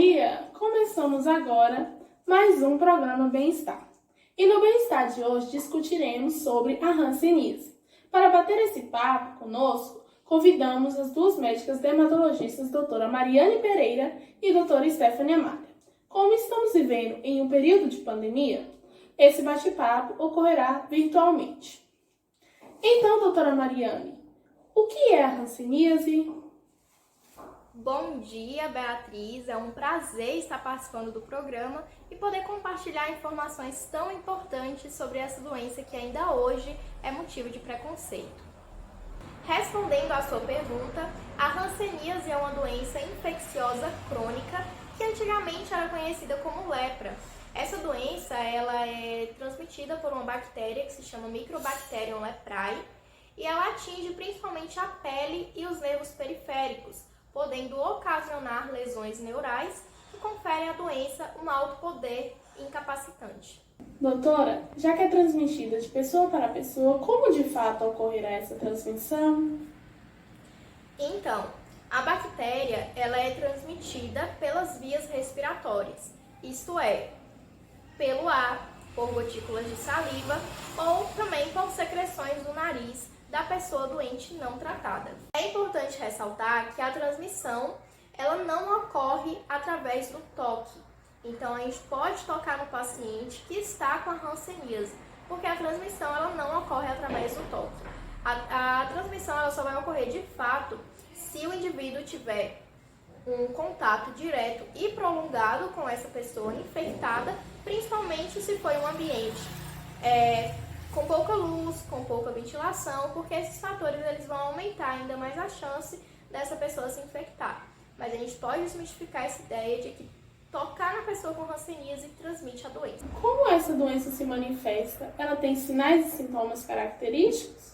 dia! Começamos agora mais um programa Bem-Estar. E no Bem-Estar de hoje discutiremos sobre a hanseníase. Para bater esse papo conosco, convidamos as duas médicas dermatologistas, doutora Mariane Pereira e doutora Stephanie Amália. Como estamos vivendo em um período de pandemia, esse bate-papo ocorrerá virtualmente. Então, doutora Mariane, o que é a hanseníase? Bom dia, Beatriz. É um prazer estar participando do programa e poder compartilhar informações tão importantes sobre essa doença que ainda hoje é motivo de preconceito. Respondendo à sua pergunta, a hanseníase é uma doença infecciosa crônica que antigamente era conhecida como lepra. Essa doença ela é transmitida por uma bactéria que se chama Microbacterium leprae e ela atinge principalmente a pele e os nervos periféricos, podendo ocasionar lesões neurais que conferem à doença um alto poder incapacitante. Doutora, já que é transmitida de pessoa para pessoa, como de fato ocorrerá essa transmissão? Então, a bactéria ela é transmitida pelas vias respiratórias, isto é, pelo ar, por gotículas de saliva ou também por secreções do nariz da pessoa doente não tratada. É importante ressaltar que a transmissão ela não ocorre através do toque. Então, a gente pode tocar no paciente que está com a hanseníase, porque a transmissão ela não ocorre através do toque. A transmissão ela só vai ocorrer de fato se o indivíduo tiver um contato direto e prolongado com essa pessoa infectada, principalmente se for um ambiente com pouca luz, com pouca ventilação, porque esses fatores eles vão aumentar ainda mais a chance dessa pessoa se infectar. Mas a gente pode desmistificar essa ideia de que tocar na pessoa com hanseníase transmite a doença. Como essa doença se manifesta? Ela tem sinais e sintomas característicos?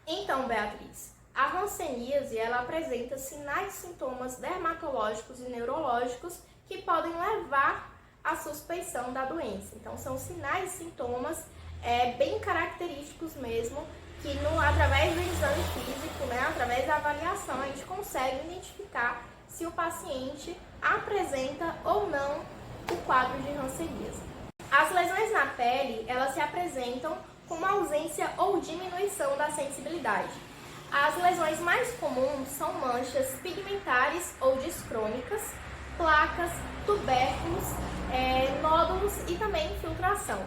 Então, Beatriz, a hanseníase ela apresenta sinais e sintomas dermatológicos e neurológicos que podem levar à suspeição da doença. Então, são sinais e sintomas bem característicos mesmo, que através do exame físico, através da avaliação, a gente consegue identificar se o paciente apresenta ou não o quadro de hanseníase. As lesões na pele, elas se apresentam com uma ausência ou diminuição da sensibilidade. As lesões mais comuns são manchas pigmentares ou discrônicas, placas, tubérculos, nódulos e também infiltração.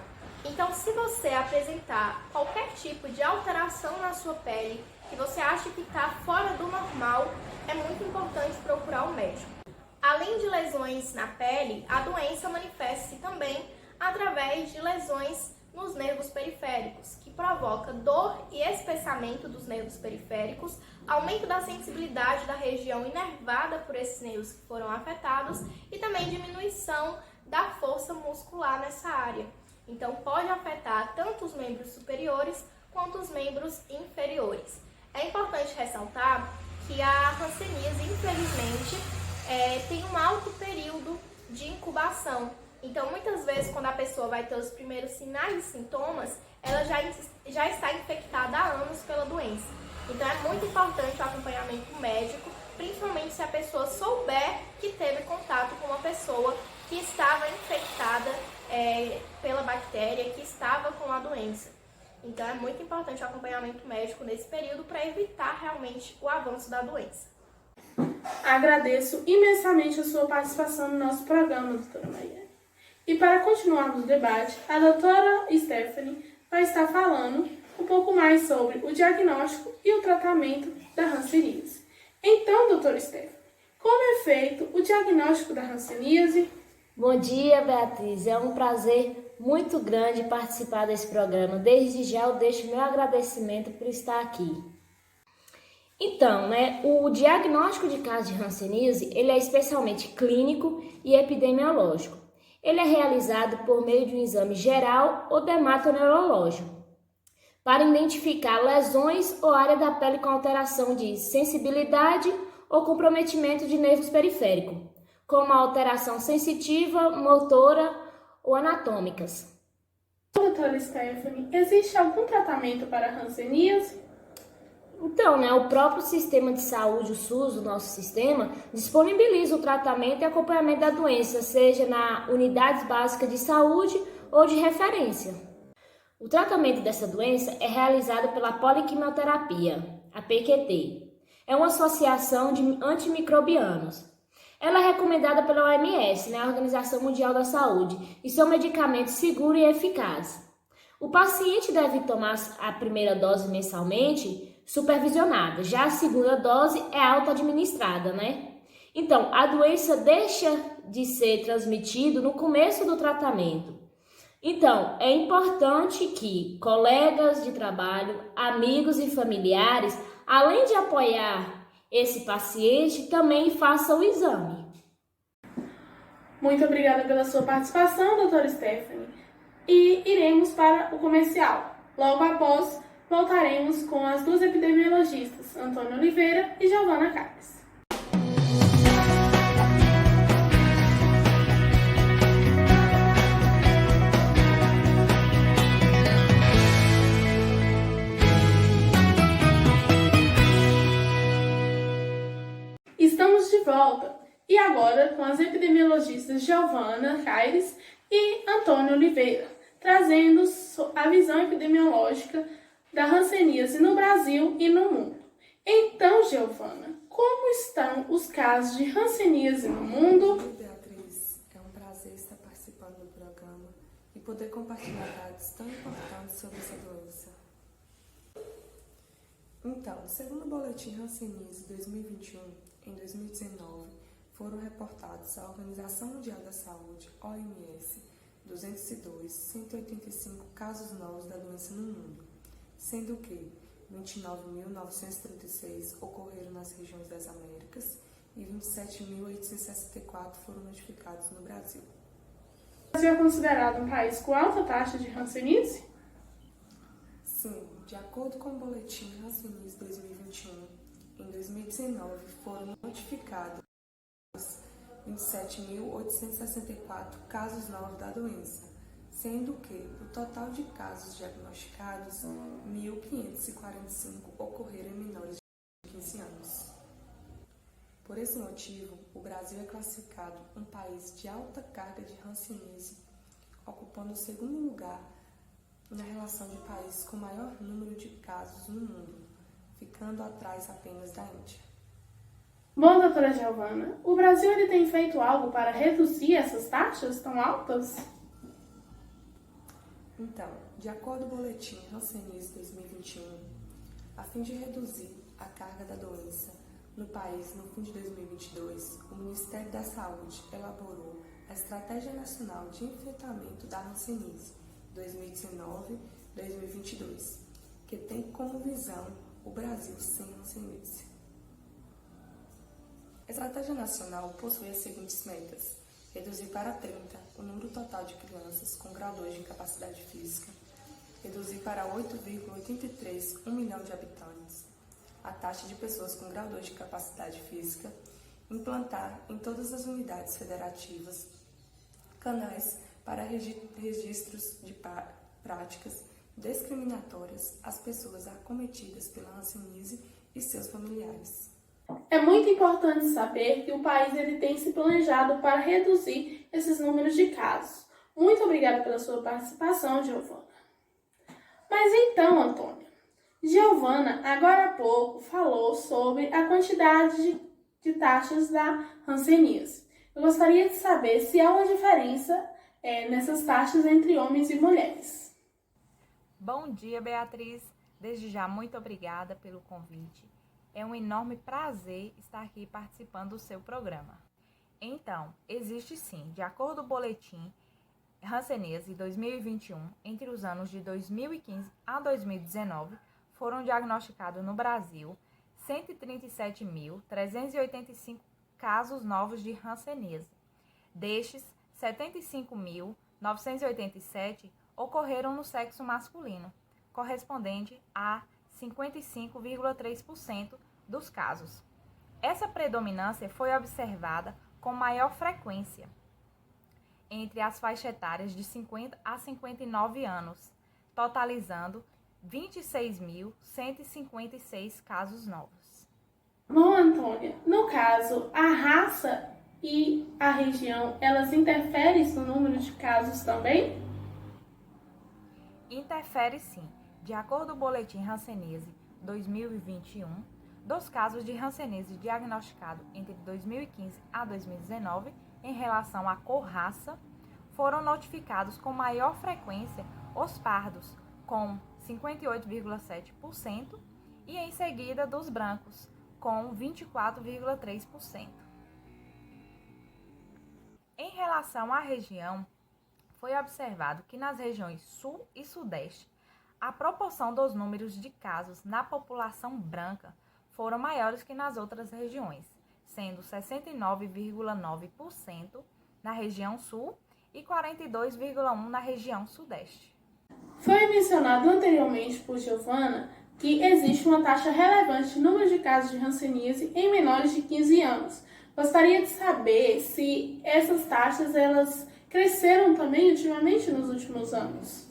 Então, se você apresentar qualquer tipo de alteração na sua pele, que você acha que está fora do normal, é muito importante procurar o médico. Além de lesões na pele, a doença manifesta-se também através de lesões nos nervos periféricos, que provoca dor e espessamento dos nervos periféricos, aumento da sensibilidade da região inervada por esses nervos que foram afetados e também diminuição da força muscular nessa área. Então, pode afetar tanto os membros superiores quanto os membros inferiores. É importante ressaltar que a hanseníase, infelizmente, tem um alto período de incubação. Então, muitas vezes, quando a pessoa vai ter os primeiros sinais e sintomas, ela já está infectada há anos pela doença. Então, é muito importante o acompanhamento médico, principalmente se a pessoa souber que teve contato com uma pessoa que estava infectada pela bactéria, que estava com a doença. Então, é muito importante o acompanhamento médico nesse período para evitar realmente o avanço da doença. Agradeço imensamente a sua participação no nosso programa, doutora Mariane. E para continuarmos o debate, a doutora Stephanie vai estar falando um pouco mais sobre o diagnóstico e o tratamento da hanseníase. Então, doutora Stephanie, como é feito o diagnóstico da hanseníase? Bom dia, Beatriz. É um prazer muito grande participar desse programa. Desde já eu deixo meu agradecimento por estar aqui. Então, o diagnóstico de caso de hanseníase, ele é especialmente clínico e epidemiológico. Ele é realizado por meio de um exame geral ou dermatoneurológico, para identificar lesões ou área da pele com alteração de sensibilidade ou comprometimento de nervos periféricos, como alteração sensitiva, motora ou anatômicas. Doutora Stephanie, existe algum tratamento para a hanseníase? Então, né, o próprio sistema de saúde, o SUS, o nosso sistema, disponibiliza o tratamento e acompanhamento da doença, seja na unidades básicas de saúde ou de referência. O tratamento dessa doença é realizado pela poliquimioterapia, a PQT. É uma associação de antimicrobianos. Ela é recomendada pela OMS, né, a Organização Mundial da Saúde, e são medicamentos seguros e eficazes. O paciente deve tomar a primeira dose mensalmente, supervisionada. Já a segunda dose é auto-administrada, né? Então, a doença deixa de ser transmitida no começo do tratamento. Então, é importante que colegas de trabalho, amigos e familiares, além de apoiar esse paciente, também façam o exame. Muito obrigada pela sua participação, doutora Stephanie. E iremos para o comercial. Logo após, voltaremos com as duas epidemiologistas, Antônio Oliveira e Giovana Carles. Estamos de volta e agora com as epidemiologistas Giovana Caires e Antônio Oliveira, trazendo a visão epidemiológica da hanseníase no Brasil e no mundo. Então, Giovana, como estão os casos de hanseníase no mundo? Oi, Beatriz, é um prazer estar participando do programa e poder compartilhar dados tão importantes sobre essa doença. Então, segundo o Boletim Hanseníase 2021, em 2019, foram reportados à Organização Mundial da Saúde, OMS, 202.185 casos novos da doença no mundo, sendo que 29.936 ocorreram nas regiões das Américas e 27.864 foram notificados no Brasil. O Brasil é considerado um país com alta taxa de hanseníase? Sim, de acordo com o Boletim Hanseníase 2021, em 2019 foram notificados 27.864 casos novos da doença, sendo que, do total de casos diagnosticados, 1.545 ocorreram em menores de 15 anos. Por esse motivo, o Brasil é classificado um país de alta carga de hanseníase, ocupando o segundo lugar na relação de países com maior número de casos no mundo, ficando atrás apenas da Índia. Bom, doutora Giovana, o Brasil tem feito algo para reduzir essas taxas tão altas? Então, de acordo com o Boletim Hanseníase 2021, a fim de reduzir a carga da doença no país no fim de 2022, o Ministério da Saúde elaborou a Estratégia Nacional de Enfrentamento da Hanseníase 2019-2022, que tem como visão o Brasil sem hanseníase. A Estratégia Nacional possui as seguintes metas: reduzir para 30 o número total de crianças com grau 2 de incapacidade física, reduzir para 8,83 1 milhão de habitantes a taxa de pessoas com grau 2 de incapacidade física, implantar em todas as unidades federativas canais para registros de práticas discriminatórias às pessoas acometidas pela hanseníase e seus familiares. É muito importante saber que o país tem se planejado para reduzir esses números de casos. Muito obrigada pela sua participação, Giovana. Mas então, Antônio, Giovana agora há pouco falou sobre a quantidade de taxas da hanseníase. Eu gostaria de saber se há uma diferença nessas taxas entre homens e mulheres. Bom dia, Beatriz. Desde já, muito obrigada pelo convite. É um enorme prazer estar aqui participando do seu programa. Então, existe sim, de acordo com o Boletim Hanseníase 2021, entre os anos de 2015 a 2019, foram diagnosticados no Brasil 137.385 casos novos de hanseníase. Destes, 75.987 ocorreram no sexo masculino, correspondente a 55,3% dos casos. Essa predominância foi observada com maior frequência entre as faixas etárias de 50 a 59 anos, totalizando 26.156 casos novos. Bom, Antônia, no caso, a raça e a região, elas interferem no número de casos também? Interfere sim. De acordo com o Boletim Hanseníase 2021, dos casos de hanseníase diagnosticados entre 2015 a 2019, em relação à cor-raça, foram notificados com maior frequência os pardos, com 58,7%, e em seguida dos brancos, com 24,3%. Em relação à região, foi observado que nas regiões Sul e Sudeste, a proporção dos números de casos na população branca foram maiores que nas outras regiões, sendo 69,9% na região Sul e 42,1% na região Sudeste. Foi mencionado anteriormente por Giovana que existe uma taxa relevante de número de casos de hanseníase em menores de 15 anos. Gostaria de saber se essas taxas elas cresceram também ultimamente nos últimos anos.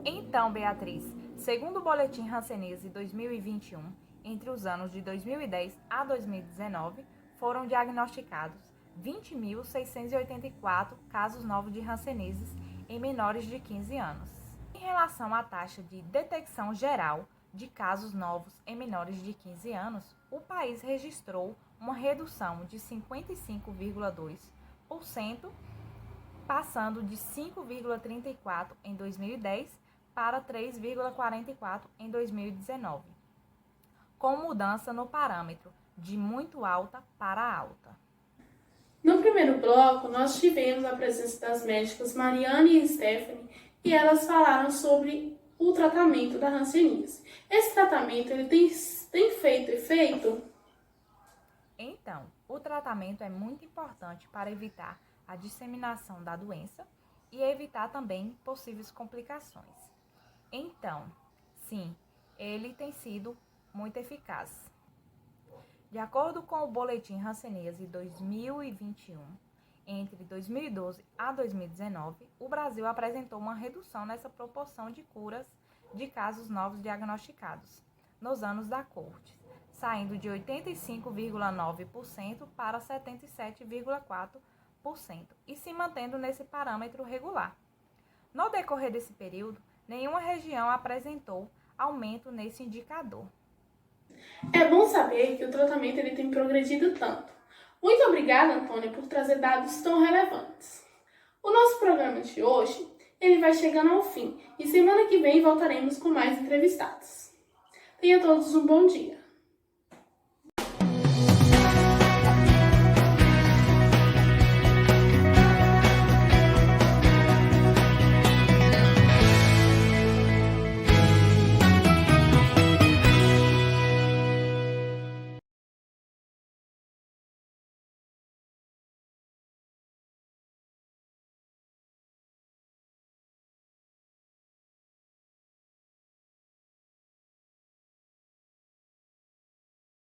Então, Beatriz, segundo o Boletim Hanseníase 2021, entre os anos de 2010 a 2019, foram diagnosticados 20.684 casos novos de hanseníase em menores de 15 anos. Em relação à taxa de detecção geral de casos novos em menores de 15 anos, o país registrou uma redução de 55,2%, passando de 5,34% em 2010 para 3,44% em 2019, com mudança no parâmetro de muito alta para alta. No primeiro bloco, nós tivemos a presença das médicas Mariane e Stephanie e elas falaram sobre o tratamento da hanseníase. Esse tratamento ele tem feito efeito? Então, o tratamento é muito importante para evitar a disseminação da doença e evitar também possíveis complicações. Então, sim, ele tem sido muito eficaz. De acordo com o Boletim Hanseníase 2021, entre 2012 a 2019, o Brasil apresentou uma redução nessa proporção de curas de casos novos diagnosticados nos anos da corte, saindo de 85,9% para 77,4% e se mantendo nesse parâmetro regular. No decorrer desse período, nenhuma região apresentou aumento nesse indicador. É bom saber que o tratamento ele tem progredido tanto. Muito obrigada, Antônia, por trazer dados tão relevantes. O nosso programa de hoje ele vai chegando ao fim e semana que vem voltaremos com mais entrevistados. Tenha todos um bom dia.